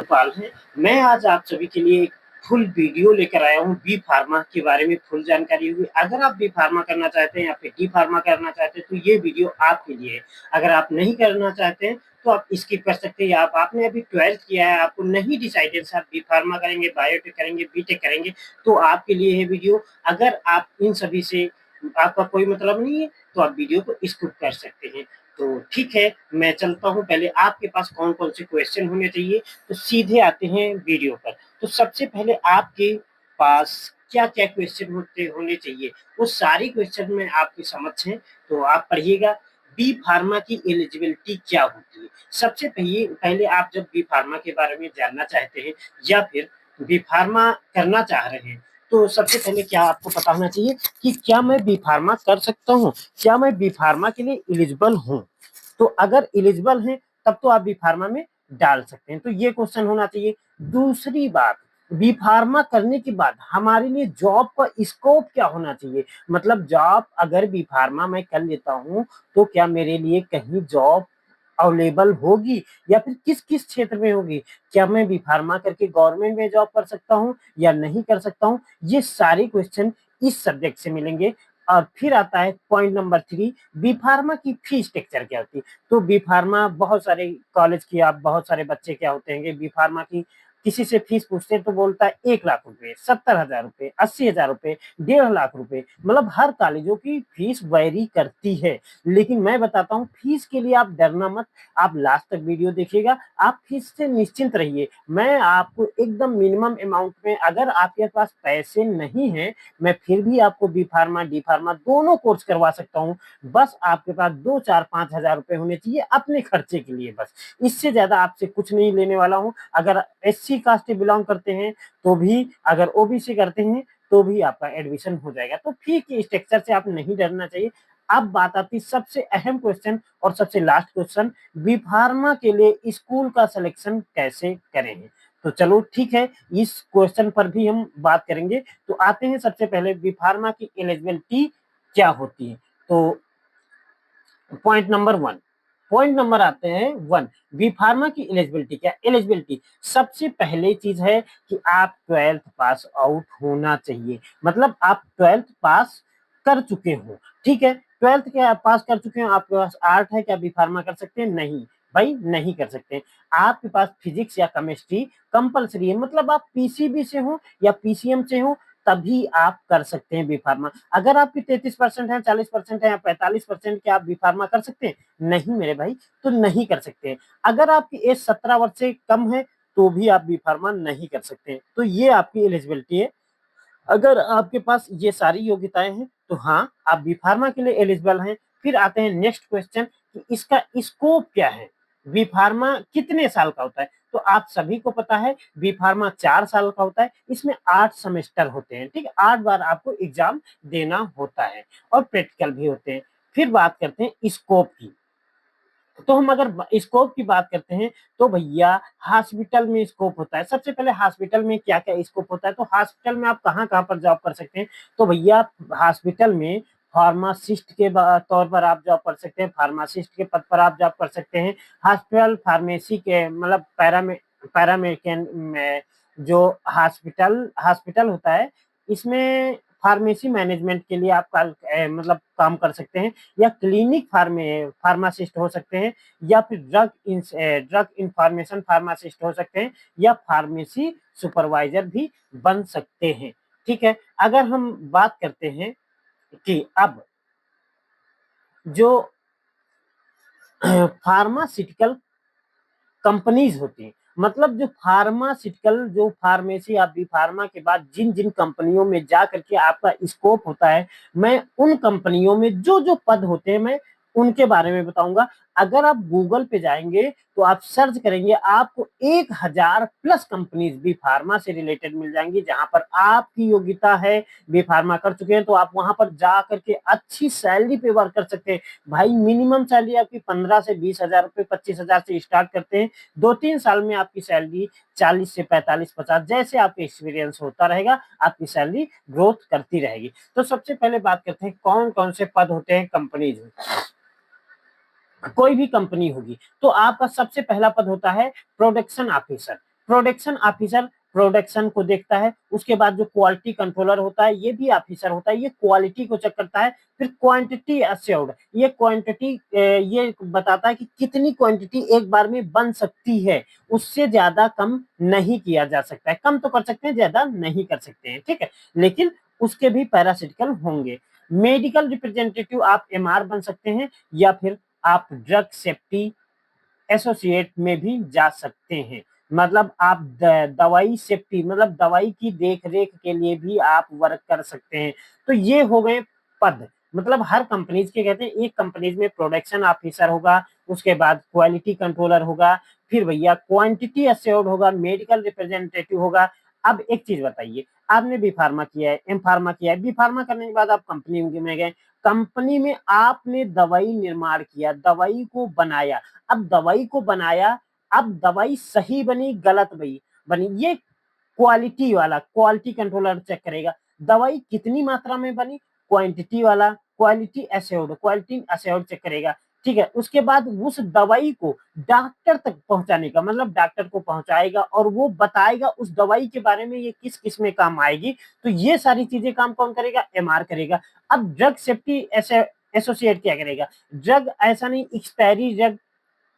गोपाल है। मैं आज आप सभी के लिए एक फुल वीडियो लेकर आया हूँ बी फार्मा के बारे में फुल जानकारी होगी। अगर आप बी फार्मा करना चाहते हैं या फिर डी फार्मा करना चाहते हैं तो ये वीडियो आपके लिए है। अगर आप नहीं करना चाहते हैं तो आप स्किप कर सकते हैं, या आपने अभी 12th किया है, आपको नहीं डिसाइडेड है आप बी फार्मा करेंगे, बायोटेक करेंगे, बीटेक करेंगे, तो आपके लिए है वीडियो। अगर आप इन सभी से आपका कोई मतलब नहीं है तो आप वीडियो को स्किप कर सकते हैं। तो ठीक है, मैं चलता हूँ। पहले आपके पास कौन-कौन से क्वेश्चन होने चाहिए, तो सीधे आते हैं वीडियो पर। तो सबसे पहले आपके पास क्या-क्या क्वेश्चन होने चाहिए, वो सारी क्वेश्चन मैं आपके समक्ष हैं, तो आप पढ़िएगा। बी फार्मा की एलिजिबिलिटी क्या होती है? सबसे पहले आप जब बी फार्मा के बारे में जानना चाहते हैं या फिर बी फार्मा करना चाह रहे हैं, तो सबसे पहले क्या आपको पता होना चाहिए कि क्या मैं बी फार्मा कर सकता हूँ? क्या मैं बी फार्मा के लिए एलिजिबल हूँ? तो अगर एलिजिबल हैं तब तो आप बी फार्मा में डाल सकते हैं, तो ये क्वेश्चन होना चाहिए। दूसरी बात, बी फार्मा करने के बाद हमारे लिए जॉब का स्कोप क्या होना चाहिए, मतलब जॉब अगर बी फार्मा मैं कर लेता हूँ तो क्या मेरे लिए कहीं जॉब अवेलेबल होगी या फिर किस किस क्षेत्र में होगी? क्या मैं बी फार्मा करके गवर्नमेंट में जॉब कर सकता हूँ या नहीं कर सकता हूँ? ये सारे क्वेश्चन इस सब्जेक्ट से मिलेंगे। और फिर आता है पॉइंट नंबर 3, बी फार्मा की फीस स्ट्रक्चर क्या होती है? तो बी फार्मा बहुत सारे कॉलेज की, आप बहुत सारे बच्चे क्या होते हैं कि बी फार्मा की किसी से फीस पूछते हैं तो बोलता है 1 लाख रुपए, 70,000 रुपए, 80,000 रुपए, 1.5 लाख रुपए, मतलब हर कॉलेजों की फीस वैरी करती है। लेकिन मैं बताता हूँ फीस के लिए आप डरना मत, आप लास्ट तक वीडियो देखिएगा, आप फीस से निश्चिंत रहिए। मैं आपको एकदम मिनिमम अमाउंट में, अगर आपके पास पैसे नहीं है, मैं फिर भी आपको बी फार्मा डी फार्मा दोनों कोर्स करवा सकता हूँ। बस आपके पास 2, 4, 5 हजार रुपए होने चाहिए अपने खर्चे के लिए, बस इससे ज्यादा आपसे कुछ नहीं लेने वाला हूँ। अगर एससी कास्ट से बिलोंग करते हैं तो भी, अगर ओबीसी करते हैं तो भी आपका एडमिशन हो जाएगा। तो फी के स्ट्रक्चर से आप नहीं डरना चाहिए। अब बात आती सबसे अहम क्वेश्चन और सबसे लास्ट क्वेश्चन, बी फार्मा के लिए स्कूल का सिलेक्शन कैसे करें? तो चलो ठीक है, इस क्वेश्चन पर भी हम बात करेंगे। तो आते हैं सबसे पहले बी फार्मा की एलिजिबिलिटी क्या होती है। तो पॉइंट नंबर 1, पॉइंट नंबर आते हैं 1, बी फार्मा की एलिजिबिलिटी क्या? एलिजिबिलिटी सबसे पहले चीज है कि आप 12th पास आउट होना चाहिए, मतलब आप 12th पास कर चुके हो। ठीक है, 12th के आप पास कर चुके हो, आपके पास आर्ट है, क्या बी फार्मा कर सकते हैं? नहीं भाई, नहीं कर सकते। आपके पास फिजिक्स या केमिस्ट्री कंपलसरी है, मतलब आप पीसीबी से हो या पीसीएम से हो तभी आप कर सकते हैं बी फार्मा। अगर आपकी 33% है, 40% है या 45% के, आप बी फार्मा कर सकते हैं? नहीं मेरे भाई, तो नहीं कर सकते हैं। अगर आपकी एज 17 वर्ष से कम है तो भी आप बी फार्मा नहीं कर सकते। तो ये आपकी एलिजिबिलिटी है। अगर आपके पास ये सारी योग्यताएं हैं तो हाँ, आप बी फार्मा के लिए एलिजिबल हैं। फिर आते हैं नेक्स्ट क्वेश्चन कि इसका स्कोप क्या है, बी फार्मा कितने साल का होता है? तो आप सभी को पता है बी फार्मा 4 साल का होता है, इसमें 8 सेमेस्टर होते हैं। ठीक है, 8 बार आपको एग्जाम देना होता है और प्रैक्टिकल भी होते हैं। फिर बात करते हैं स्कोप की। तो हम अगर स्कोप की बात करते हैं तो भैया हॉस्पिटल में स्कोप होता है। सबसे पहले हॉस्पिटल में क्या क्या स्कोप होता है, तो हॉस्पिटल में आप कहाँ कहाँ पर जॉब कर सकते हैं? तो भैया हॉस्पिटल में फार्मासिस्ट के तौर पर आप जॉब कर सकते हैं, फार्मासिस्ट के पद पर आप जॉब कर सकते हैं। हॉस्पिटल फार्मेसी के, मतलब पैरामेडिकल में, जो हॉस्पिटल हॉस्पिटल होता है, इसमें फार्मेसी मैनेजमेंट के लिए आप मतलब काम कर सकते हैं, या क्लिनिक फार्मासिस्ट हो सकते हैं, या फिर ड्रग इंफॉर्मेशन फार्मासिस्ट हो सकते हैं, या फार्मेसी सुपरवाइजर भी बन सकते हैं। ठीक है, अगर हम बात करते हैं कि अब जो फार्मास्यूटिकल कंपनीज होती हैं, मतलब जो फार्मास्यूटिकल, जो फार्मेसी आप बी फार्मा के बाद जिन जिन कंपनियों में जा करके आपका स्कोप होता है, मैं उन कंपनियों में जो जो पद होते हैं मैं उनके बारे में बताऊंगा। अगर आप गूगल पे जाएंगे तो आप सर्च करेंगे, आपको 1000+ कंपनीज बी फार्मा से रिलेटेड मिल जाएंगी, जहां पर आपकी योग्यता है, बी फार्मा कर चुके हैं, तो आप वहां पर जा करके अच्छी सैलरी पे वर्क कर सकते हैं। भाई मिनिमम सैलरी आपकी 15 से 20 हजार रुपए, 25 हजार से स्टार्ट करते हैं। 2-3 साल में आपकी सैलरी 40 से 45, 50, जैसे आपका एक्सपीरियंस होता रहेगा आपकी सैलरी ग्रोथ करती रहेगी। तो सबसे पहले बात करते हैं कौन कौन से पद होते हैं कंपनीज में। कोई भी कंपनी होगी तो आपका सबसे पहला पद होता है production officer. Production officer production को देखता है, उसके बाद जो क्वालिटी कंट्रोलर होता है ये भी ऑफिसर होता है, ये क्वालिटी को चेक करता है। फिर क्वांटिटी अश्योर्ड, ये क्वांटिटी ये बताता है कि कितनी क्वांटिटी एक बार में बन सकती है, उससे ज्यादा कम नहीं किया जा सकता है। कम तो कर सकते हैं, ज्यादा नहीं कर सकते हैं, ठीक है, लेकिन उसके भी पैरासिटिकल होंगे। मेडिकल रिप्रेजेंटेटिव आप एमआर बन सकते हैं, या फिर आप ड्रग सेफ्टी एसोसिएट में भी जा सकते हैं। मतलब आप दवाई सेफ्टी, मतलब दवाई की देख रेख के लिए भी आप वर्क कर सकते हैं। तो ये हो गए पद। मतलब हर कंपनीज के कहते हैं, एक कंपनीज में प्रोडक्शन ऑफिसर होगा, उसके बाद क्वालिटी कंट्रोलर होगा, फिर भैया क्वांटिटी अश्योर्ड होगा, मेडिकल रिप्रेजेंटेटिव होगा। अब एक चीज बताइए, आपने बी फार्मा किया है, एम फार्मा किया है, बी फार्मा करने के बाद आप कंपनी में गए, कंपनी में आपने दवाई निर्माण किया, दवाई को बनाया। अब दवाई को बनाया, अब दवाई सही बनी गलत बनी, ये क्वालिटी वाला क्वालिटी कंट्रोलर चेक करेगा। दवाई कितनी मात्रा में बनी, क्वांटिटी वाला क्वालिटी अश्योर्ड चेक करेगा, ठीक है। उसके बाद उस दवाई को डॉक्टर तक पहुंचाने का, मतलब डॉक्टर को पहुंचाएगा और वो बताएगा उस दवाई के बारे में, ये किस किस में काम आएगी। तो ये सारी चीजें काम कौन करेगा, एमआर करेगा। अब ड्रग सेफ्टी एसोसिएट क्या करेगा, ड्रग ऐसा नहीं एक्सपायरी ड्रग,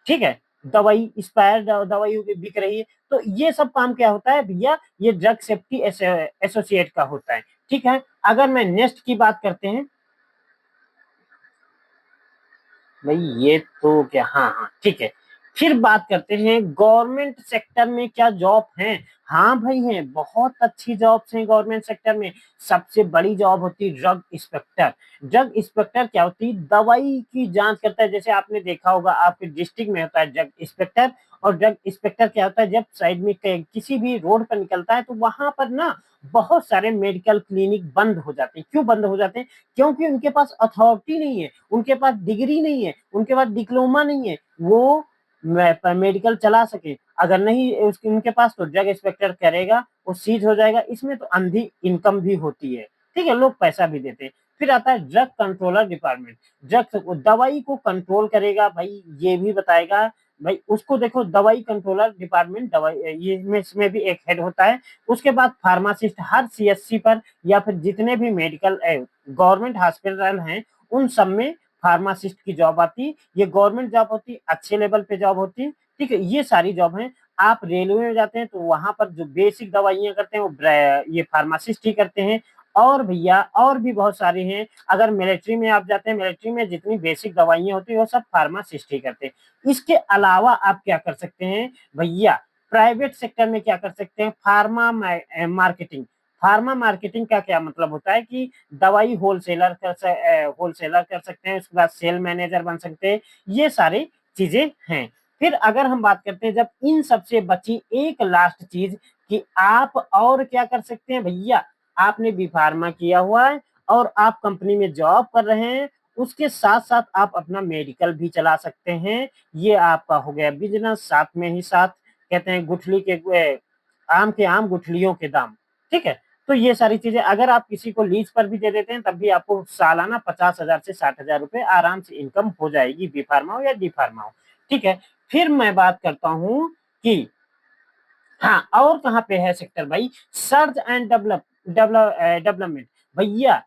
ठीक है, दवाई एक्सपायर दवाई बिक रही है, तो ये सब काम क्या होता है भैया, ये ड्रग सेफ्टी एसोसिएट का होता है, ठीक है। अगर मैं नेक्स्ट की बात करते हैं भाई, ये तो क्या, हाँ हाँ ठीक है। फिर बात करते हैं गवर्नमेंट सेक्टर में क्या जॉब है। हाँ भाई है, बहुत अच्छी जॉब्स हैं गवर्नमेंट सेक्टर में। सबसे बड़ी जॉब होती है ड्रग इंस्पेक्टर। ड्रग इंस्पेक्टर क्या होती है, दवाई की जांच करता है। जैसे आपने देखा होगा आपके डिस्ट्रिक्ट में होता है ड्रग इंस्पेक्टर। और ड्रग इंस्पेक्टर क्या होता है, जब साइड में किसी भी रोड पर निकलता है तो वहां पर ना बहुत सारे मेडिकल क्लिनिक बंद हो जाते हैं। क्यों बंद हो जाते हैं, क्योंकि उनके पास अथॉरिटी नहीं है, उनके पास डिग्री नहीं है, उनके पास डिप्लोमा नहीं है, वो मेडिकल चला सके। अगर नहीं उनके पास, तो ड्रग इंस्पेक्टर करेगा, वो सीज हो जाएगा। इसमें तो अंधी इनकम भी होती है, ठीक है, लोग पैसा भी देते हैं। फिर आता है ड्रग कंट्रोलर डिपार्टमेंट। ड्रग दवाई को कंट्रोल करेगा भाई, ये भी बताएगा भाई उसको। देखो दवाई कंट्रोलर डिपार्टमेंट, दवाई ये इसमें भी एक हेड होता है। उसके बाद फार्मासिस्ट, हर सीएससी पर या फिर जितने भी मेडिकल गवर्नमेंट हॉस्पिटल हैं उन सब में फार्मासिस्ट की जॉब आती। ये गवर्नमेंट जॉब होती, अच्छे लेवल पे जॉब होती, ठीक है। ये सारी जॉब है। आप रेलवे में जाते हैं तो वहां पर जो बेसिक दवाइयां करते हैं वो ये फार्मासिस्ट ही करते हैं। और भैया और भी बहुत सारे हैं। अगर मिलिट्री में आप जाते हैं, मिलिट्री में जितनी बेसिक दवाइयां होती है वो सब फार्मासिस्ट ही करते हैं। इसके अलावा आप क्या कर सकते हैं भैया, प्राइवेट सेक्टर में क्या कर सकते हैं, फार्मा मार्केटिंग। फार्मा मार्केटिंग का क्या मतलब होता है कि दवाई होलसेलर कर सकते हैं, उसके बाद सेल मैनेजर बन सकते हैं। ये सारी चीजें हैं। फिर अगर हम बात करते हैं, जब इन सबसे बची एक लास्ट चीज कि आप और क्या कर सकते हैं भैया, आपने बी फार्मा किया हुआ है और आप कंपनी में जॉब कर रहे हैं, उसके साथ साथ आप अपना मेडिकल भी चला सकते हैं। ये आपका हो गया बिजनेस। साथ में ही साथ कहते हैं गुठली के आम के आम गुठलियों के दाम, ठीक है। तो ये सारी चीजें अगर आप किसी को लीज पर भी दे देते हैं तब भी आपको सालाना 50,000 से 60,000 रुपए आराम से इनकम हो जाएगी, बी फार्मा हो या डी फार्मा हो, ठीक है। फिर मैं बात करता हूं कि हाँ और कहाँ पे है सेक्टर भाई, सर्च एंड डेवलपमेंट। भैया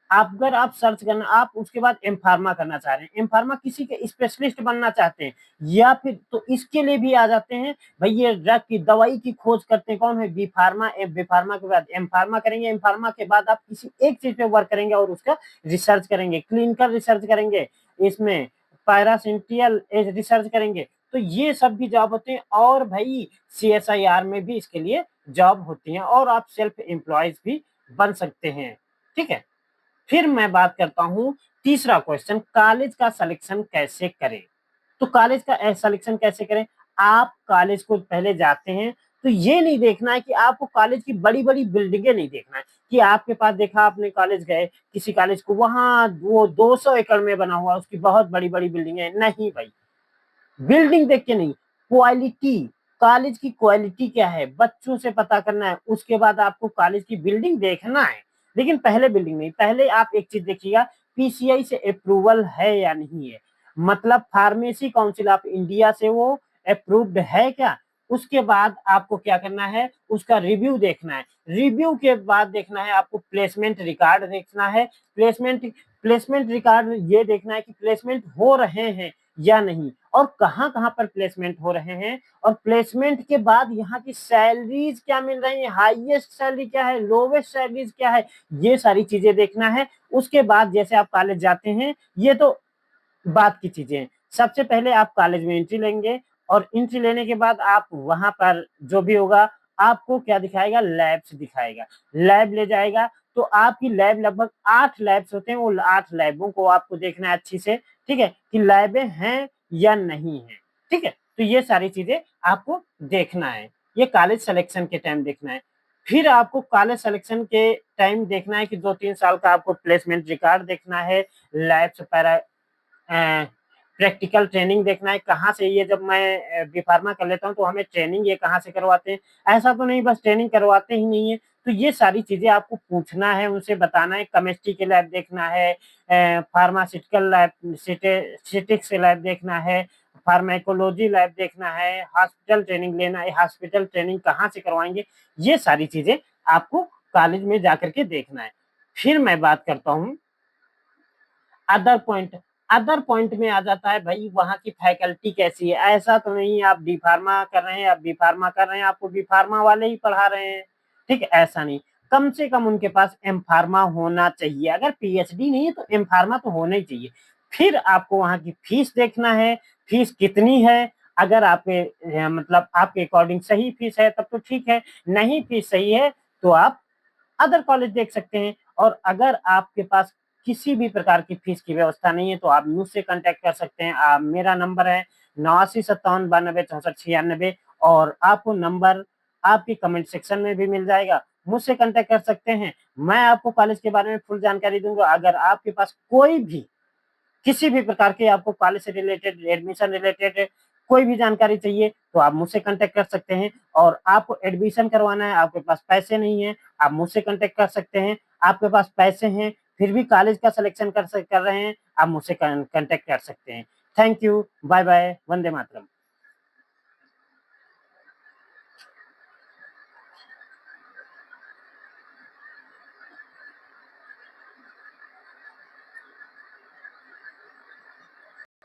अगर आप सर्च करना, आप उसके बाद एम फार्मा करना चाह रहे हैं, एम फार्मा किसी के स्पेशलिस्ट बनना चाहते हैं, या फिर तो इसके लिए भी आ जाते हैं भाई। ये ड्रग की दवाई की खोज करते हैं कौन है, बी फार्मा। बी फार्मा के बाद एम फार्मा करेंगे, एम फार्मा के बाद आप किसी एक चीज पे वर्क करेंगे और उसका रिसर्च करेंगे, क्लिनिकल रिसर्च करेंगे, इसमें पैरासिटियल रिसर्च करेंगे। तो ये सब भी जॉब होते हैं। और भाई सीएसआईआर में भी इसके लिए जॉब होती है, और आप सेल्फ एम्प्लॉयज भी बन सकते हैं, ठीक है। फिर मैं बात करता हूं तीसरा क्वेश्चन, कॉलेज का सिलेक्शन कैसे करें। तो कॉलेज का सिलेक्शन कैसे करें, आप कॉलेज को पहले जाते हैं तो ये नहीं देखना है कि आपको कॉलेज की बड़ी बड़ी बिल्डिंगें नहीं देखना है कि आपके पास देखा आपने कॉलेज गए किसी कॉलेज को, वहां वो 200 एकड़ में बना हुआ उसकी बहुत बड़ी बड़ी बिल्डिंग है, नहीं भाई। बिल्डिंग देख के नहीं, क्वालिटी, कॉलेज की क्वालिटी क्या है बच्चों से पता करना है, उसके बाद आपको कॉलेज की बिल्डिंग देखना है। लेकिन पहले बिल्डिंग नहीं, पहले आप एक चीज देखिएगा, पीसीआई से अप्रूवल है या नहीं है, मतलब फार्मेसी काउंसिल ऑफ इंडिया से वो अप्रूव्ड है क्या। उसके बाद आपको क्या करना है, उसका रिव्यू देखना है। रिव्यू के बाद देखना है आपको प्लेसमेंट रिकॉर्ड देखना है। प्लेसमेंट रिकॉर्ड ये देखना है कि प्लेसमेंट हो रहे हैं या नहीं, और कहाँ-कहाँ पर प्लेसमेंट हो रहे हैं, और प्लेसमेंट के बाद यहाँ की सैलरीज क्या मिल रही है, हाईएस्ट सैलरी क्या है, लोवेस्ट सैलरीज क्या है, ये सारी चीजें देखना है। उसके बाद जैसे आप कॉलेज जाते हैं, ये तो बात की चीजें हैं। सबसे पहले आप कॉलेज में एंट्री लेंगे, और एंट्री लेने के बाद आप वहां पर जो भी होगा आपको क्या दिखाएगा, लैब्स दिखाएगा, लैब ले जाएगा। तो आपकी लैब लगभग 8 लैब्स होते हैं, वो 8 लैबों को आपको देखना है अच्छी से, ठीक है, कि लैबें हैं या नहीं है, ठीक है। तो ये सारी चीजें आपको देखना है, ये कॉलेज सिलेक्शन के टाइम देखना है। फिर आपको कॉलेज सिलेक्शन के टाइम देखना है कि 2-3 साल का आपको प्लेसमेंट रिकॉर्ड देखना है, लैब्स पैरा प्रैक्टिकल ट्रेनिंग देखना है कहाँ से। ये जब मैं बी फार्मा कर लेता हूँ तो हमें ट्रेनिंग ये कहाँ से करवाते हैं, ऐसा तो नहीं बस ट्रेनिंग करवाते ही नहीं है। तो ये सारी चीजें आपको पूछना है, उनसे बताना है। केमिस्ट्री के लैब देखना है, फार्मास्यूटिकल लैब, सिटिक्स लैब देखना है, फार्मेकोलॉजी लैब देखना है, हॉस्पिटल ट्रेनिंग लेना है, हॉस्पिटल ट्रेनिंग कहाँ से करवाएंगे, ये सारी चीजें आपको कॉलेज में जाकर के देखना है। फिर मैं बात करता हूँ अदर पॉइंट। अदर पॉइंट में आ जाता है भाई वहां की फैकल्टी कैसी है। ऐसा तो नहीं आप डी फार्मा कर रहे हैं, आप बी फार्मा कर रहे हैं, आपको बी फार्मा वाले ही पढ़ा रहे हैं, ठीक है, ऐसा नहीं। कम से कम उनके पास एम फार्मा होना चाहिए, अगर पीएचडी नहीं है तो एम फार्मा तो होना ही चाहिए। फिर आपको वहां की फीस देखना है, फीस कितनी है। अगर आपके मतलब आपके अकॉर्डिंग सही फीस है तब तो ठीक है, नहीं फीस सही है तो आप अदर कॉलेज देख सकते हैं। और अगर आपके पास किसी भी प्रकार की फीस की व्यवस्था नहीं है तो आप मुझसे कांटेक्ट कर सकते हैं। मेरा नंबर है 8957926496, और आपको नंबर आपकी कमेंट सेक्शन में भी मिल जाएगा, मुझसे कांटेक्ट कर सकते हैं। मैं आपको कॉलेज के बारे में फुल जानकारी दूंगा। अगर आपके पास कोई भी किसी भी प्रकार के आपको कॉलेज से रिलेटेड, एडमिशन रिलेटेड कोई भी जानकारी चाहिए तो आप मुझसे कांटेक्ट कर सकते हैं। और आपको एडमिशन करवाना है, आपके पास पैसे नहीं है, आप मुझसे कांटेक्ट कर सकते हैं। आपके पास पैसे हैं फिर भी कॉलेज का सिलेक्शन कर रहे हैं, आप मुझसे कांटेक्ट कर सकते हैं। थैंक यू, बाय बाय, वंदे मातरम।